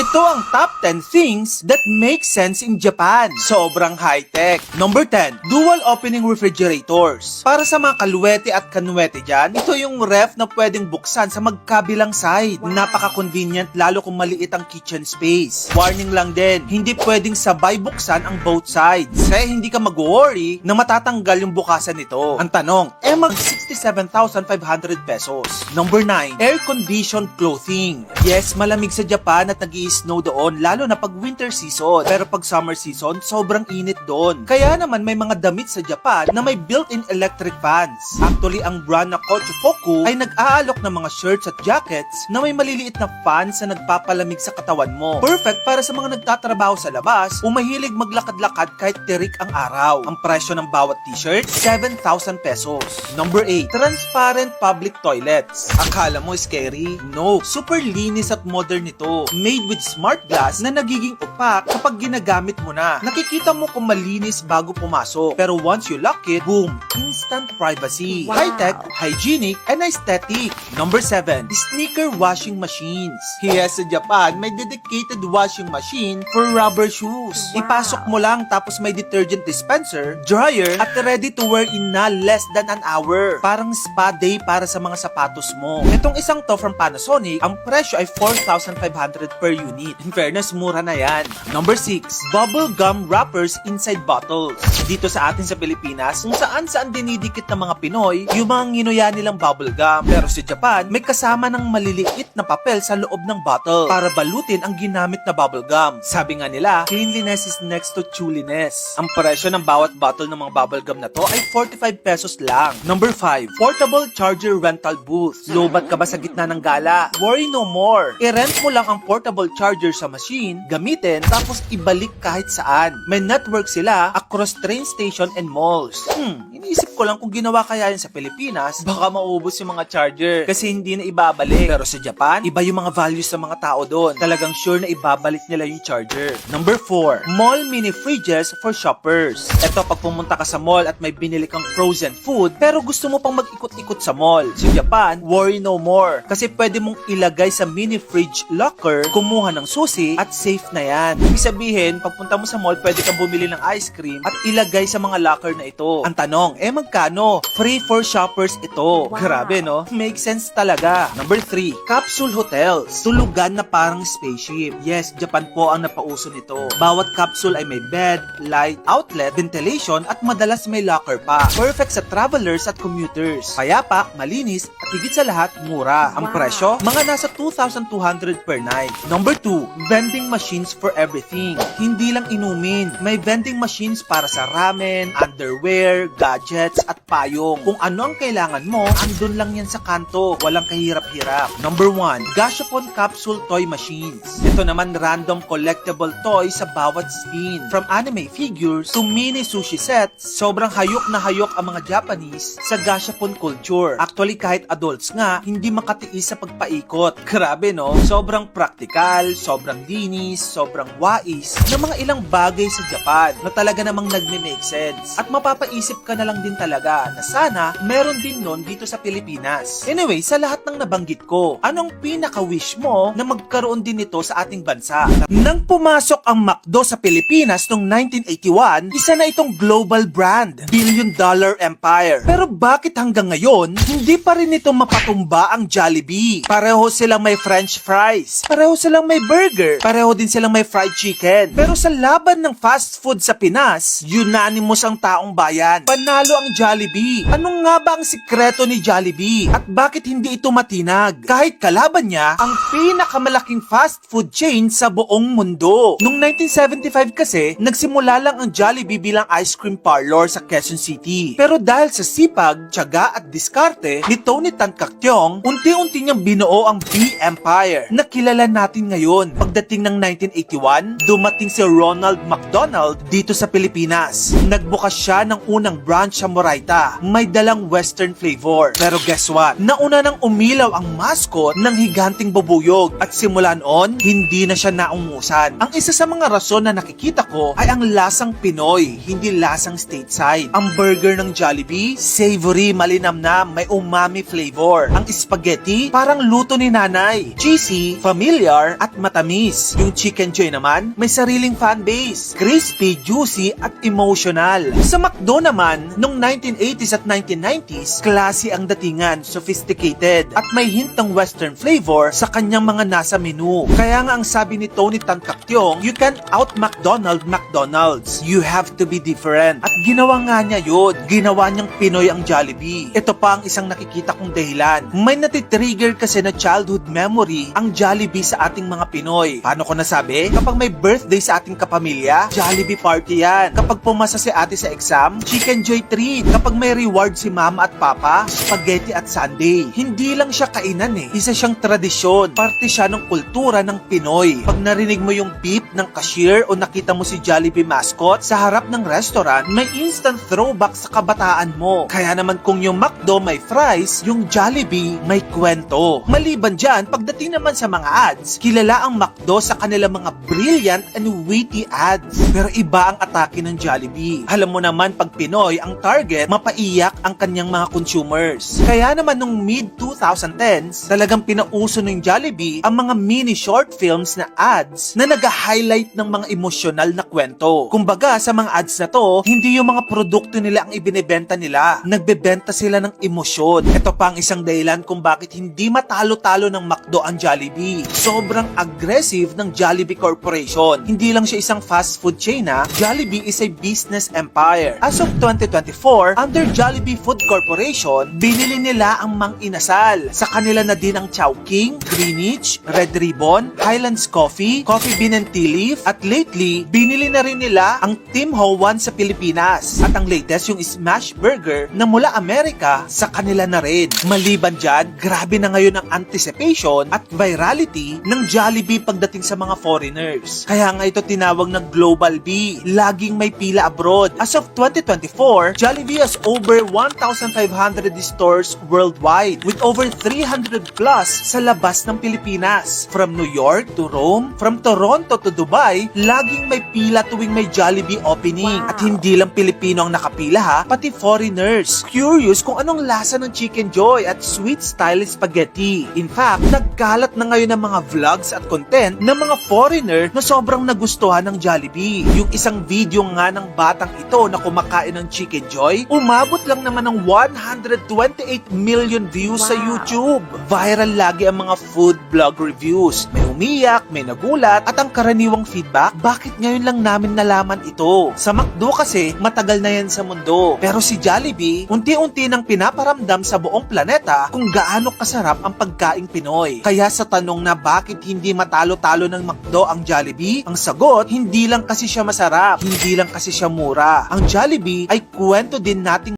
Ito ang top 10 things that make sense in Japan. Sobrang high-tech. Number 10, dual opening refrigerators. Para sa mga kaluwete at kanwete dyan, ito yung ref na pwedeng buksan sa magkabilang side. Napaka-convenient lalo kung maliit ang kitchen space. Warning lang din, hindi pwedeng sabay buksan ang both sides. Kaya hindi ka mag-worry na matatanggal yung bukasan nito. Ang tanong, mag 67,500 pesos. Number 9, air-conditioned clothing. Yes, malamig sa Japan at nag-i-snow doon, lalo na pag winter season. Pero pag summer season, sobrang init doon. Kaya naman may mga damit sa Japan na may built-in electric fans. Actually, ang brand na Kochufoku ay nag-aalok ng mga shirts at jackets na may maliliit na fans na nagpapalamig sa katawan mo. Perfect para sa mga nagtatrabaho sa labas o mahilig maglakad-lakad kahit tirik ang araw. Ang presyo ng bawat t-shirt, 7,000 pesos. Number 8, transparent public toilets. Akala mo scary? No, super linis at modern ito. Made with smart glass na nagiging opaque kapag ginagamit mo na. Nakikita mo kung malinis bago pumasok. Pero once you lock it, boom, instant privacy. Wow. High-tech, hygienic, and aesthetic. Number 7, sneaker washing machines. Yes, sa Japan, may dedicated washing machine for rubber shoes. Wow. Ipasok mo lang tapos may detergent dispenser, dryer, at ready to wear in na less than an hour. Parang spa day para sa mga sapatos mo. Itong isang to from Panasonic, ang presyo ay 4,500 per unit. In fairness, mura na yan. Number 6, bubble gum wrappers inside bottles. Dito sa atin sa Pilipinas, kung saan dinidikit ng mga Pinoy, yung mga nginuya nilang bubble gum. Pero sa Japan, may kasama ng maliliit na papel sa loob ng bottle para balutin ang ginamit na bubble gum. Sabi nga nila, cleanliness is next to chewliness. Ang presyo ng bawat bottle ng mga bubble gum na to ay 45 pesos lang. Number 5, portable charger rental booth. Lobat ka ba sa gitna ng gala? Worry no more. I-rent mo lang ang portable charger sa machine, gamitin, tapos ibalik kahit saan. May network sila across train station and malls. Iniisip ko lang kung ginawa kaya yun sa Pilipinas, baka maubos yung mga charger kasi hindi na ibabalik. Pero sa Japan, iba yung mga values sa mga tao doon. Talagang sure na ibabalik nila yung charger. Number 4, mall mini fridges for shoppers. Eto, pag pumunta ka sa mall at may binili kang frozen food, pero gusto mo pang mag-ikot-ikot sa mall. Sa Japan, worry no more. Kasi pwede mong ilagay sa mini fridge locker, kumuha ng susi, at safe na yan. Ibig sabihin, pagpunta mo sa mall, pwede kang bumili ng ice cream at ilagay sa mga locker na ito. Ang tanong, magkano? Free for shoppers ito. Wow. Grabe, no? Makes sense talaga. Number 3, capsule hotels. Tulugan na parang spaceship. Yes, Japan po ang napauso nito. Bawat capsule ay may bed, light, outlet, ventilation, at madalas may locker pa. Perfect sa travelers at commuters. Payapak, malinis, at higit sa lahat, mura. Ang Wow. presyo, mga nasa 2,200 per night. Number 2, vending machines for everything. Hindi lang inumin. May vending machines para sa ramen, underwear, gadgets, at payong. Kung ano ang kailangan mo, andun lang yan sa kanto. Walang kahirap-hirap. Number 1, Gashapon capsule toy machines. Ito naman random collectible toys sa bawat spin. From anime figures to mini sushi sets, sobrang hayok na hayok ang mga Japanese sa Gashapon culture. Actually, kahit adults nga, hindi makatiis sa pagpaikot. Grabe, no? Sobrang praktikal, sobrang linis, sobrang wais ng mga ilang bagay sa Japan na talaga namang nagme-make sense. At mapapaisip ka na lang din talaga na sana meron din nun dito sa Pilipinas. Anyway, sa lahat ng nabanggit ko, anong pinaka-wish mo na magkaroon din nito sa ating bansa? Nang pumasok ang McDo sa Pilipinas noong 1981, isa na itong global brand, billion-dollar empire. Pero bakit hanggang ngayon, hindi pa rin ito mapatumba ang Jollibee? Pareho silang may french fries, pareho silang may burger, pareho din silang may fried chicken. Pero sa laban ng fast food sa Pinas, unanimous ang taong bayan. Panalo ang Jollibee. Anong nga ba ang sikreto ni Jollibee? At bakit hindi ito matinag? Kahit kalaban niya, ang pinakamalaking fast food chain sa buong mundo. Noong 1975 kasi, nagsimula lang ang Jollibee bilang ice cream parlor sa Quezon City. Pero dahil sa sipag, tiyaga at diskarte ni Tony Tan Caktiong, unti-unti niyang binuo ang B Empire na kilala natin ngayon. Pagdating ng 1981, dumating si Ronald McDonald dito sa Pilipinas. Nagbukas siya ng unang branch sa Raita. May dalang western flavor. Pero guess what? Nauna nang umilaw ang mascot ng higanting bubuyog at simula noon, hindi na siya naungusan. Ang isa sa mga rason na nakikita ko ay ang lasang Pinoy, hindi lasang stateside. Ang burger ng Jollibee, savory, malinamnam, may umami flavor. Ang spaghetti, parang luto ni nanay. Cheesy, familiar, at matamis. Yung Chicken Joy naman, may sariling fanbase. Crispy, juicy, at emotional. Sa McDo naman, nung 1980s at 1990s, classy ang datingan, sophisticated, at may hint ng western flavor sa kanyang mga nasa menu. Kaya nga ang sabi ni Tony Tan Caktiong, you can't out McDonald's. You have to be different. At ginawa nga niya yun. Ginawa niyang Pinoy ang Jollibee. Ito pa ang isang nakikita kong dahilan. May natitrigger kasi na childhood memory ang Jollibee sa ating mga Pinoy. Paano ko nasabi? Kapag may birthday sa ating kapamilya, Jollibee party yan. Kapag pumasa si ate sa exam, Chicken Joy treat. Kapag may reward si mama at papa, spaghetti at sundae. Hindi lang siya kainan eh. Isa siyang tradisyon. Parte siya ng kultura ng Pinoy. Pag narinig mo yung beep ng cashier o nakita mo si Jollibee mascot sa harap ng restaurant, may instant throwback sa kabataan mo. Kaya naman kung yung McDo may fries, yung Jollibee may kwento. Maliban dyan, pagdating naman sa mga ads, kilala ang McDo sa kanilang mga brilliant and witty ads. Pero iba ang atake ng Jollibee. Alam mo naman pag Pinoy, ang target, mapaiyak ang kanyang mga consumers. Kaya naman nung mid-2010s, talagang pinauso ng Jollibee ang mga mini short films na ads na nag-highlight ng mga emosyonal na kwento. Kumbaga, sa mga ads na to, hindi yung mga produkto nila ang ibinebenta nila. Nagbebenta sila ng emosyon. Ito pa ang isang dahilan kung bakit hindi matalo-talo ng McDo ang Jollibee. Sobrang aggressive ng Jollibee Corporation. Hindi lang siya isang fast food chain na, Jollibee is a business empire. As of 2024, under Jollibee Food Corporation, binili nila ang Mang Inasal. Sa kanila na din ang Chowking, Greenwich, Red Ribbon, Highlands Coffee, Coffee Bean and Tea Leaf, at lately, binili na rin nila ang Tim Ho Wan sa Pilipinas. At ang latest, yung Smash Burger na mula Amerika, sa kanila na rin. Maliban dyan, grabe na ngayon ang anticipation at virality ng Jollibee pagdating sa mga foreigners. Kaya nga ito tinawag na Global B. Laging may pila abroad. As of 2024, Jollibee has over 1,500 stores worldwide with over 300 plus sa labas ng Pilipinas. From New York to Rome, from Toronto to Dubai, laging may pila tuwing may Jollibee opening. At hindi lang Pilipino ang nakapila ha, pati foreigners. Curious kung anong lasa ng Chicken Joy at sweet style spaghetti. In fact, nagkalat na ngayon ang mga vlogs at content ng mga foreigner na sobrang nagustuhan ng Jollibee. Yung isang video nga ng batang ito na kumakain ng Chicken Joy, umabot lang naman ng 128 million views sa YouTube. Viral lagi ang mga food blog reviews. May umiyak, may nagulat, at ang karaniwang feedback, bakit ngayon lang namin nalaman ito? Sa McDo kasi, matagal na yan sa mundo. Pero si Jollibee, unti-unti nang pinaparamdam sa buong planeta kung gaano kasarap ang pagkaing Pinoy. Kaya sa tanong na bakit hindi matalo-talo ng McDo ang Jollibee, ang sagot, hindi lang kasi siya masarap, hindi lang kasi siya mura. Ang Jollibee ay kwento din nating